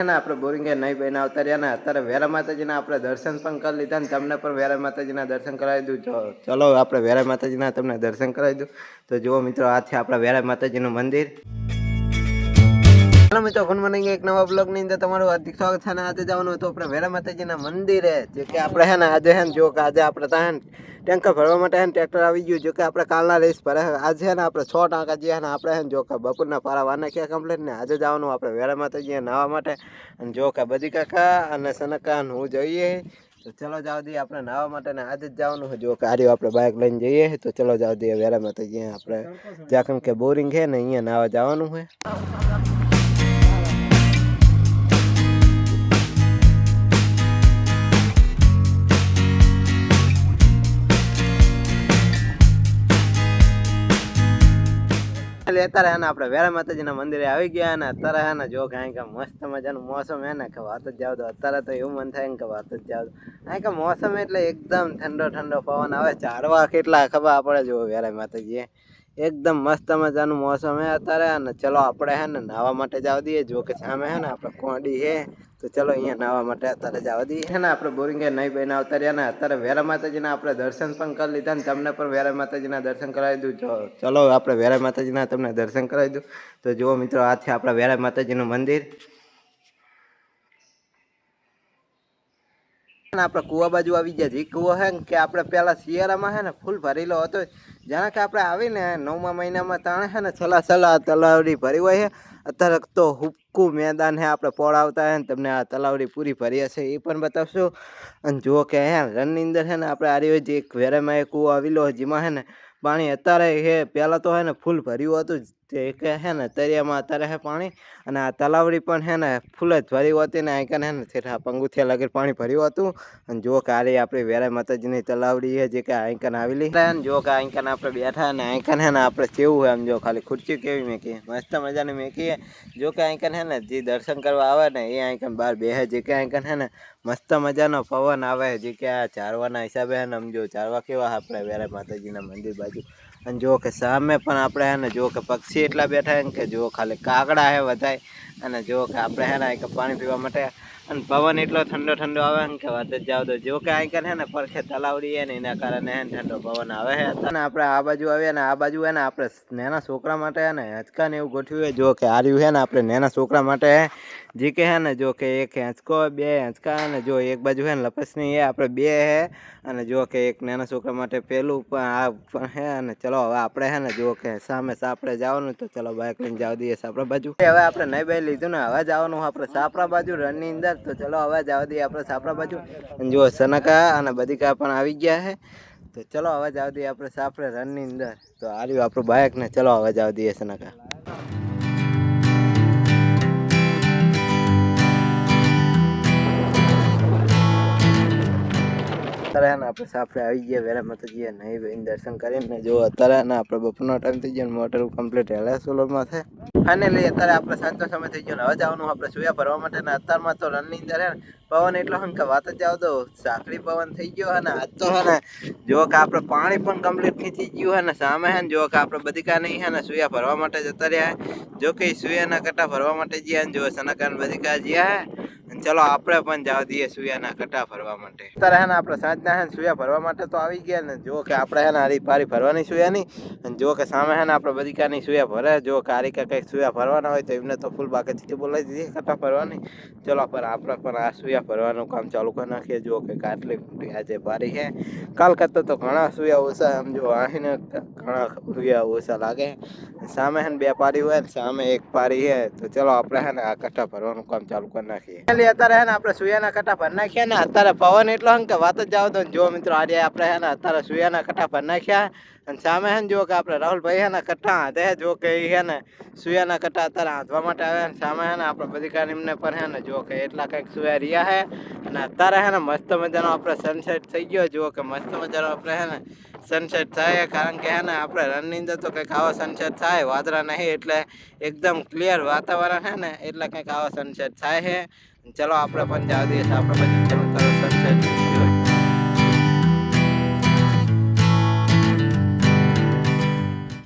આપણે બોરિંગ નહીં બહીને આવતા રહ્યા ને અત્યારે વેરા માતાજીના આપણે દર્શન પણ કરી લીધા ને તમને પણ વેરા માતાજીના દર્શન કરાવી દઉં. ચલો આપણે વેરા માતાજીના તમને દર્શન કરાવી દઉં. તો જુઓ મિત્રો, આ છે આપણા વેરા માતાજીનું મંદિર. હેલો મિત્રો, ગુડ મોર્નિંગ. એક નવા બ્લોગની અંદર તમારું હાર્દિક સ્વાગત છે. આજે જવાનું હતું આપણે વેરા માતાજીના મંદિરે. જે કે આપણે હે ને આજે હે ને જો કે આજે આપણે ત્યાં ટેન્કર ભરવા માટે હે ને ટ્રેક્ટર આવી ગયું. જો કે આપણે કાલના રેસ ભરે આજે છે ને આપણે 6 ટાંકા જે હે ને આપણે હે ને જો કે બપોરના પારા વાર નાખ્યા કમ્પ્લીટ ને આજે જવાનું આપણે વેરા માતાજી નાહવા માટે. અને જો કે બધી કાકા અને સનકા હું જઈએ તો ચલો જાવ દઈએ આપણે નાહવા માટે ને આજે જ જવાનું છે. જો કે આર્યો આપણે બાઇક લઈને જઈએ તો ચલો જાવ દઈએ વેરા માતાજી આપણે જ્યાં કે બોરિંગ છે ને અહીંયા નાહવા જવાનું છે. અત્યારે હે ને આપણે વેરા માતાજીના મંદિરે આવી ગયા ને અત્યારે હે ને જો કાંઈ કે મસ્ત મજાનું મોસમ હે ને કે વાત જ જાવ દો. અત્યારે તો એવું મન થાય ને કે વાત જ જાવ દો. કાંઈ કે મોસમ એટલે એકદમ ઠંડો ઠંડો પવન આવે. ઝાડવા કેટલા ખબર પડે જો વેરા માતાજી એકદમ મસ્ત મજાનું મોસમ હે અત્યારે. અને ચલો આપણે હે ને નાહવા માટે જવા દઈએ. જો કે સામે હે ને આપણે કોંડી હે તો ચલો અહીંયા નાહવા માટે અત્યારે જવા દઈએ. હે ને આપણે બોરિંગે નહીં બહીને આવતા રહ્યા ને અત્યારે વેરા માતાજીના આપણે દર્શન પણ કરી લીધા ને તમને પણ વેરા માતાજીના દર્શન કરાવી દઉં. ચલો આપણે વેરા માતાજીના તમને દર્શન કરાવી દઉં. તો જુઓ મિત્રો, આ છે આપણા વેરા માતાજીનું મંદિર. આપણે કુવા બાજુ આવી ગયા. જે કુવો હે કે આપણે પેલા શિયાળામાં હે ને ફૂલ ભરેલો હતો. જાણે કે આપણે આવીને 9મા મહિનામાં તાણે હે ને છલા તલાવડી ભરી હોય છે. અત્યારે તો હુક્કું મેદાન હે આપણે પોળાવતા હે ને તમને આ તલાવડી પૂરી ભરી હશે એ પણ બતાવશું. અને જુઓ કે હે રનની અંદર હે ને આપણે આર્યો જે એક વેરામાં એક કૂવો આવેલો જેમાં હે ને પાણી અત્યારે હે પહેલાં તો હે ને ફૂલ ભર્યું હતું તે કે હે ને તરિયામાં અત્યારે હે પાણી. અને આ તલાવડી પણ હે ને ફૂલ જ ભર્યું હતી ને આઈકન હે ને થેઠા પંગુથિયા લગી પાણી ભર્યું હતું. અને જો કે આરી આપણી વેરા માતાજીની તલાવડી છે જે કે આઈકન આવેલી. જો કે આઈકન આપણે બેઠા ને આઈકન હે ને આપણે કેવું હોય આમ જો ખાલી ખુરચી કેવી મેકી મસ્ત મજાની મેકી. જો કે આઈકન હે ને જે દર્શન કરવા આવે ને એ આઈકન બહાર બેહે. જે કે આઈકન હે ને મસ્ત મજાનો પવન આવે. જે કે આ ઝાડવાના હિસાબે હે ને આમ જો ઝાડવા કેવા આપણે વેરા માતાજીના મંદિર બાજુ. અને જો કે સામે પણ આપણે હે ને જો કે પક્ષી એટલા બેઠા હે ને કે જો ખાલી કાગડા હે વધાય. અને જો કે આપણે હે ને પાણી પીવા માટે અને પવન એટલો ઠંડો ઠંડો આવે ને કે વાત જ જાવ દો. જો કે આઈકન હે ને પરખે તલાવડી હે ને એના કારણે હે ને ઠંડો પવન આવે છે. અને આપણે આ બાજુ આવીએ ને આ બાજુ હે ને આપણે નાના છોકરા માટે હે ને હેંચકા ને એવું ગોઠવ્યું હોય. જો કે આર્યું હે ને આપણે નાના છોકરા માટે હે જે કે હે ને જો કે એક હેંચકો બે હેંચકા ને જો એક બાજુ હે ને લપસણી હે આપણે બે હે. અને જો કે એક નાના છોકરા માટે પેલું પણ આ પણ હે. અને ચલો હવે આપણે હે ને જો કે સામે સાપડે જવાનું તો ચલો બાઇક લઈને જવા દઈએ સાપડા બાજુ. હવે આપણે નહીં બાઈ લીધું ને હવે જવાનું આપણે સાપરા બાજુ રનની અંદર. તો ચલો હવે જવા દઈએ આપણે સાપરા બાજુ. અને જો સનકા અને બધિકા પણ આવી ગયા છે. તો ચલો હવે જવા દઈએ આપણે સાપરે રનની અંદર. તો આવ્યું આપણું બાઇક ને ચલો હવે જવા દઈએ સનકા. અત્યારે ને આપણે સાપરે આવી ગયા વેરા માતાજી નહીં બેન દર્શન કરીને. જો અત્યારે ને આપણે બપોરનો ટાઈમ થઈ ગયો મોટર કમ્પ્લીટ હેલા સોલરમાં છે. ફાઇનલી અત્યારે આપણે સાંજનો સમય થઈ ગયો ને હવે જવાનું આપણે સુયા ભરવા માટે. ને અત્યારમાં તો રનની અંદર હે ને પવન એટલો હે કે વાત જ જાવ દો. સાંકડી પવન થઈ ગયો હે ને આજ તો હે ને જો કે આપણે પાણી પણ કમ્પ્લીટ ખેંચી ગયું હે ને સામે હે ને જો કે આપણે બધી કા નહીં હે ને સુયા ભરવા માટે જતા રહ્યા. જો કે સુયાના કટા ભરવા માટે ગયા ને જો સનાકાન બધી કા ગયા હે. ચલો આપણે પણ જવા દઈએ સુયાના કટા ભરવા માટે. અત્યારે હે ને આપણે સાંજના હે ને સુયા ભરવા માટે તો આવી ગયા ને જો કે આપણે હે ને આરી પારી ભરવાની સુયાની. અને જો કે સામે હે ને આપણે બધી કાની સુયા ભરે. જો કે આરી કંઈક સુયા ભરવાના હોય તો એમને તો ફૂલ બાકી બોલાવી દીધી કટા ભરવાની. ચલો પર આપણે પણ આ સુયા ભરવાનું કામ ચાલુ કરી નાખીએ. જો કે કાટલી આજે ભારી છે. કાલ કરતા તો ઘણા સુયા ઓછા સમજો આહીને ઘણા સુયા ઓછા લાગે. સામે હે ને બે પારી હોય ને સામે એક પારી હે. તો ચલો આપણે હે ને આ કટા ભરવાનું કામ ચાલુ કરી નાખીએ. અત્યારે હે ને આપણે સુયાના કટા ભરી નાખ્યા ને અત્યારે પવન એટલો હે કે વાત જ જાવ દો. જો મિત્રો આજે આપણે હે ને અત્યારે સુયાના કટા ભરી નાખ્યા. અને સામે હે ને જો કે આપણે રાહુલભાઈ હે ને કટા હાથે જો કે એ હે ને સુયાના કટા અત્યારે હાંધવા માટે આવે ને સામે હે ને આપણે બધી કાન એમને પણ હે ને જો કે એટલા કંઈક સુયા રહ્યા હે. અને અત્યારે હે ને મસ્ત મજાનો આપણે સનસેટ થઈ ગયો. જો કે મસ્ત મજાનો આપણે હે ને સનસેટ થાય. કારણ કે હે ને આપણે રનની અંદર તો કંઈક આવો સનસેટ થાય વાદળા નહીં એટલે એકદમ ક્લિયર વાતાવરણ હે ને એટલે કંઈક આવો સનસેટ થાય છે. ચલો આપણે પણ જવા દઈએ આપણે પછી સનસેટ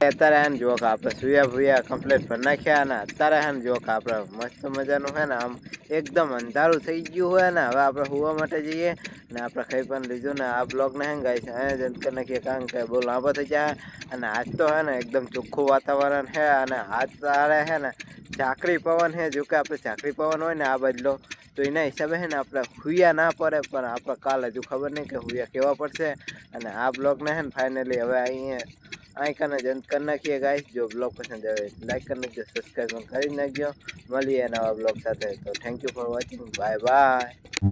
અત્યારે હે ને જો કે આપણે સુયા ભૂયા કમ્પ્લીટ ભરી નાખ્યા અને અત્યારે હે ને જો કે આપણે મસ્ત મજાનું હે ને આમ એકદમ અંધારું થઈ ગયું હોય ને હવે આપણે સુવા માટે જઈએ ને આપણે ખાઈ પણ લીધું ને આ બ્લોગને હે ને ગાઈસ અહીંયા જ અંત કરી નાખીએ કારણ કે બહુ લાંબો થઈ જાય અને આજ તો હે ને એકદમ ચોખ્ખું વાતાવરણ છે અને આજ તારે હે ને ઝાકરી પવન છે જો કે આપણે ઝાકરી પવન હોય ને આ બદલો તો એના હિસાબે હે ને આપણે હુયા ના પડે પણ આપણે કાલ હજુ ખબર નહીં કે હુયા કેવા પડશે અને આ બ્લોગને હે ને ફાઇનલી હવે અહીં કને જ અંત કરી નાખીએ ગાઈસ જો બ્લોગ પસંદ આવે લાઈક કરી નાખજો સબસ્ક્રાઈબ કરી નાખજો મળીએ નવા બ્લોગ સાથે તો thank you for watching bye bye